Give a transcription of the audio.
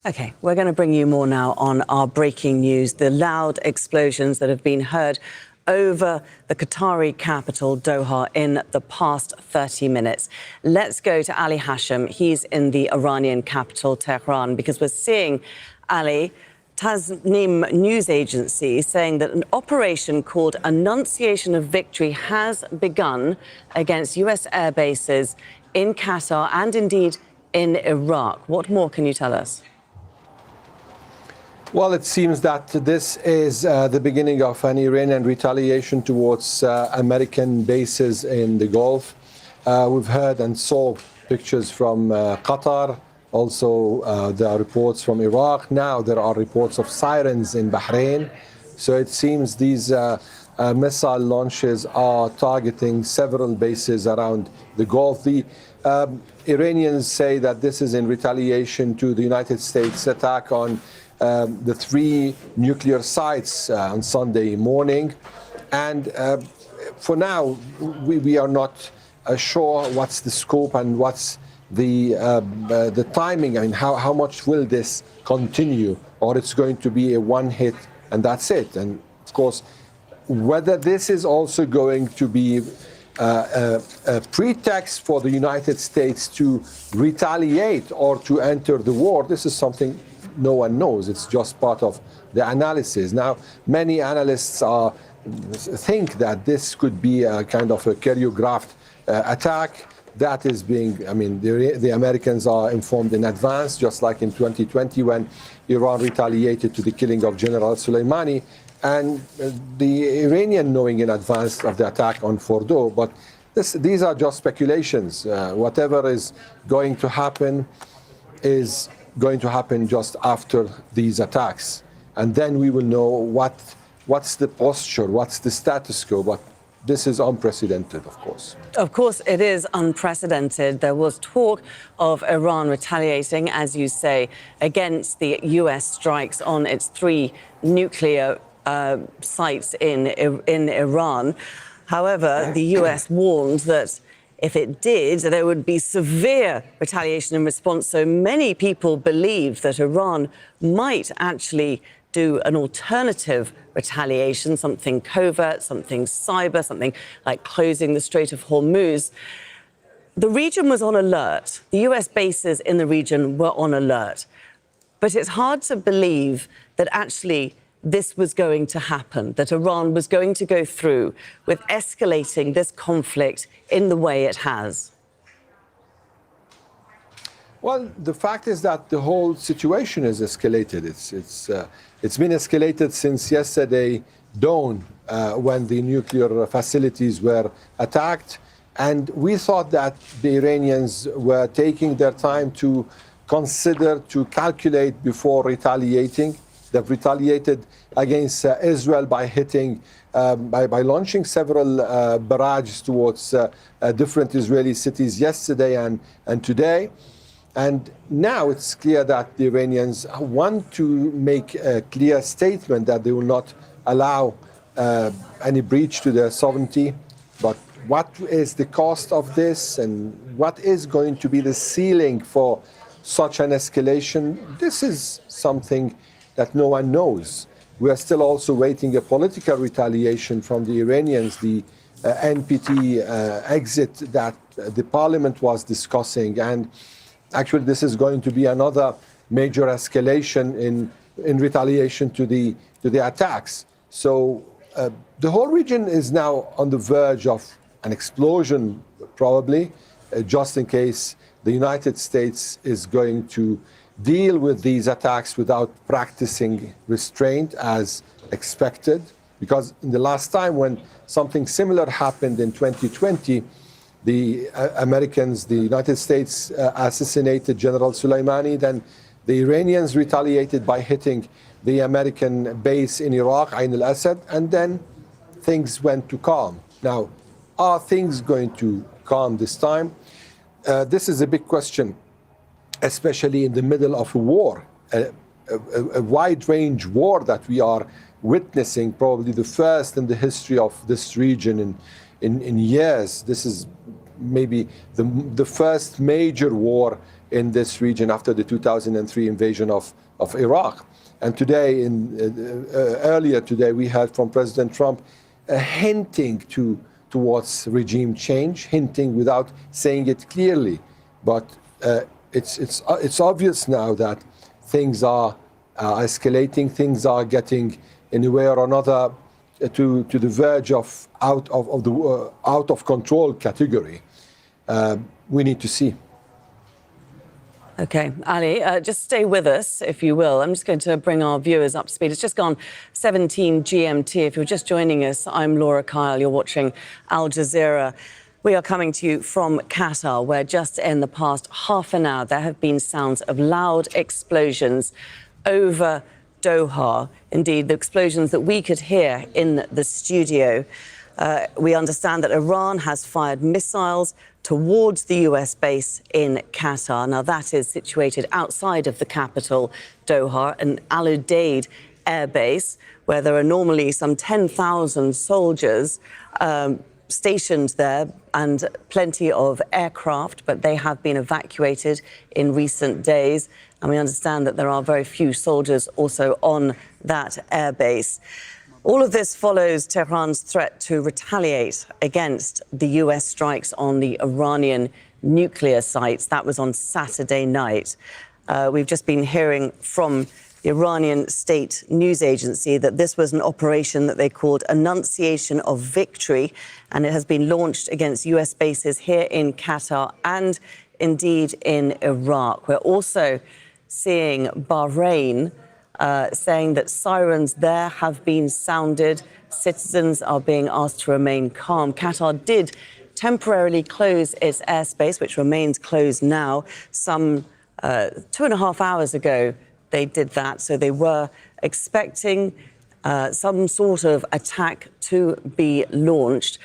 Okay, we're going to bring you more now on our breaking news, the loud explosions that have been heard over the Qatari capital, Doha, in the past 30 minutes. Let's go to Ali Hashim. He's in the Iranian capital, Tehran, because we're seeing, Ali, Tasnim news agency saying that an operation called Annunciation of Victory has begun against US air bases in Qatar and indeed in Iraq. What more can you tell us? Well, it seems that this is the beginning of an Iranian retaliation towards American bases in the Gulf. We've heard and saw pictures from Qatar. Also, there are reports from Iraq. Now there are reports of sirens in Bahrain. So it seems these missile launches are targeting several bases around the Gulf. The Iranians say that this is in retaliation to the United States attack on the 3 nuclear sites on Sunday morning. And for now, we are not sure what's the scope and what's the timing. I mean, how much will this continue, or it's going to be a one hit and that's it? And of course, whether this is also going to be a pretext for the United States to retaliate or to enter the war, this is something no one knows. It's just part of the analysis. Now, many analysts think that this could be a kind of a choreographed attack that is being, I mean, the Americans are informed in advance, just like in 2020 when Iran retaliated to the killing of General Soleimani, and the Iranian knowing in advance of the attack on Fordo. But these are just speculations. Whatever is going to happen is going to happen just after these attacks. And then we will know what's the posture, what's the status quo. But this is unprecedented, of course. Of course, it is unprecedented. There was talk of Iran retaliating, as you say, against the US strikes on its 3 nuclear sites in Iran. However, the US warned that if it did, there would be severe retaliation in response. So many people believe that Iran might actually do an alternative retaliation, something covert, something cyber, something like closing the Strait of Hormuz. The region was on alert. The US bases in the region were on alert. But it's hard to believe that actually this was going to happen, that Iran was going to go through with escalating this conflict in the way it has. Well, the fact is that the whole situation is escalated. It's been escalated since yesterday dawn when the nuclear facilities were attacked. And we thought that the Iranians were taking their time to consider, to calculate before retaliating. They've retaliated against Israel by hitting, by launching several barrages towards different Israeli cities yesterday and today. And now it's clear that the Iranians want to make a clear statement that they will not allow any breach to their sovereignty. But what is the cost of this, and what is going to be the ceiling for such an escalation? This is something that no one knows. We are still also waiting a political retaliation from the Iranians, the NPT exit that the parliament was discussing. And actually, this is going to be another major escalation in retaliation to the attacks. So the whole region is now on the verge of an explosion, probably, just in case the United States is going to deal with these attacks without practicing restraint as expected. Because in the last time when something similar happened in 2020, the Americans, the United States assassinated General Soleimani. Then the Iranians retaliated by hitting the American base in Iraq, Ain al-Assad, and then things went to calm. Now, are things going to calm this time? This is a big question, especially in the middle of a war, a wide-range war that we are witnessing, probably the first in the history of this region in years. This is maybe the first major war in this region after the 2003 invasion of Iraq. And today, earlier today, we heard from President Trump hinting towards regime change, hinting without saying it clearly. But it's obvious now that things are escalating, things are getting in a way or another to the verge of out of control category. We need to see. Okay, Ali, just stay with us, if you will. I'm just going to bring our viewers up to speed. It's just gone 17 GMT. If you're just joining us, I'm Laura Kyle. You're watching Al Jazeera. We are coming to you from Qatar, where just in the past half an hour, there have been sounds of loud explosions over Doha. Indeed, the explosions that we could hear in the studio. We understand that Iran has fired missiles towards the US base in Qatar. Now, that is situated outside of the capital, Doha, an Al Udeid Air Base, where there are normally some 10,000 soldiers stationed there and plenty of aircraft, but they have been evacuated in recent days. And we understand that there are very few soldiers also on that air base. All of this follows Tehran's threat to retaliate against the US strikes on the Iranian nuclear sites. That was on Saturday night. We've just been hearing from the Iranian state news agency that this was an operation that they called Annunciation of Victory, and it has been launched against US bases here in Qatar and indeed in Iraq. We're also seeing Bahrain saying that sirens there have been sounded. Citizens are being asked to remain calm. Qatar did temporarily close its airspace, which remains closed now. Some 2.5 hours ago, they did that. So they were expecting some sort of attack to be launched.